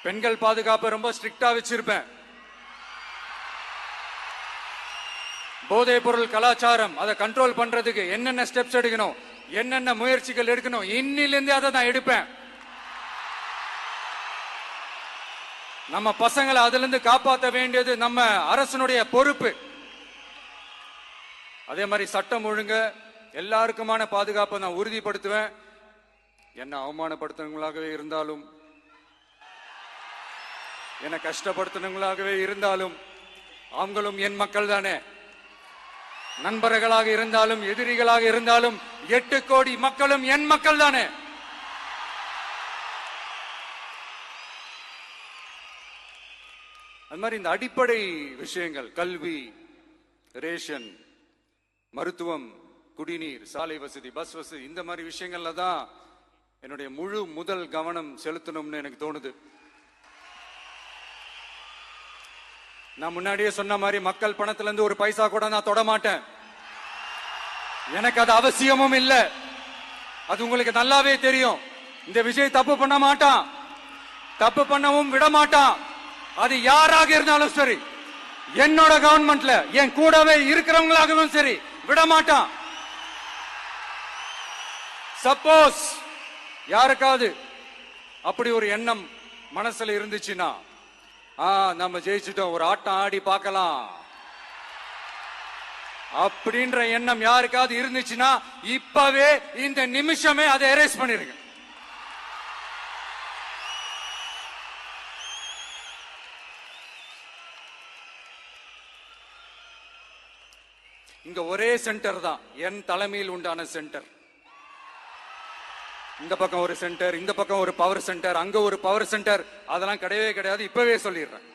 பெண்கள் பாதுகாப்பு ரொம்ப ஸ்ட்ரிக்டா வச்சிருப்பேன். போதைப் பொருள் கலாச்சாரம் அதை கண்ட்ரோல் பண்றதுக்கு என்னென்ன ஸ்டெப்ஸ் எடுக்கணும், என்னென்ன முயற்சிகள் எடுக்கணும், இன்னிலிருந்து அதை நான் எடுப்பேன். நம்ம பசங்களை அதுல இருந்து காப்பாற்ற வேண்டியது நம்ம அரசனுடைய பொறுப்பு. அதே மாதிரி சட்டம் ஒழுங்கு எல்லாருக்குமான பாதுகாப்பை நான் உறுதிப்படுத்துவேன். என்ன அவமானப்படுத்துறவங்களாகவே இருந்தாலும், என்ன கஷ்டப்படுத்துறவங்களாகவே இருந்தாலும், அவங்களும் என் மக்கள் தானே. நண்பர்களாக இருந்தாலும் எதிரிகளாக இருந்தாலும் 8 கோடி மக்களும் என் மக்கள் தானே. அது மாதிரி இந்த அடிப்படை விஷயங்கள், கல்வி, ரேஷன், மருத்துவம், குடிநீர், சாலை வசதி, பஸ் வசதி, இந்த மாதிரி விஷயங்கள்ல தான் என்னுடைய முதல் கவனம் செலுத்தணும்னு எனக்கு தோணுது. நான் முன்னாடியே சொன்ன மாதிரி மக்கள் பணத்துல இருந்து ஒரு பைசா கூட நான் தொட மாட்டேன். எனக்கு அது அவசியமும் இல்லை. அது உங்களுக்கு நல்லாவே தெரியும். இந்த விஷயம் தப்பு பண்ண மாட்டான், தப்பு பண்ணவும் விட மாட்டான். அது யாராக இருந்தாலும் சரி, என்னோட கவர்மெண்ட்ல என் கூடவே இருக்கிறவங்களாகவும் சரி விட மாட்டான். சப்போஸ் யாருக்காவது அப்படி ஒரு எண்ணம் மனசுல இருந்துச்சுன்னா, நம்ம ஜெயிச்சுட்டோம், ஒரு ஆட்டம் ஆடி பார்க்கலாம் அப்படின்ற எண்ணம் யாருக்காவது இருந்துச்சுன்னா இப்பவே இந்த நிமிஷமே அதை எரேஸ் பண்ணிருங்க. இங்க ஒரே சென்டர் தான், என் தலைமையில் உண்டான சென்டர். இந்த பக்கம் ஒரு சென்டர், இந்த பக்கம் ஒரு பவர் சென்டர், அங்க ஒரு பவர் சென்டர், அதெல்லாம் கிடையவே கிடையாது. இப்பவே சொல்லிடுறேன்.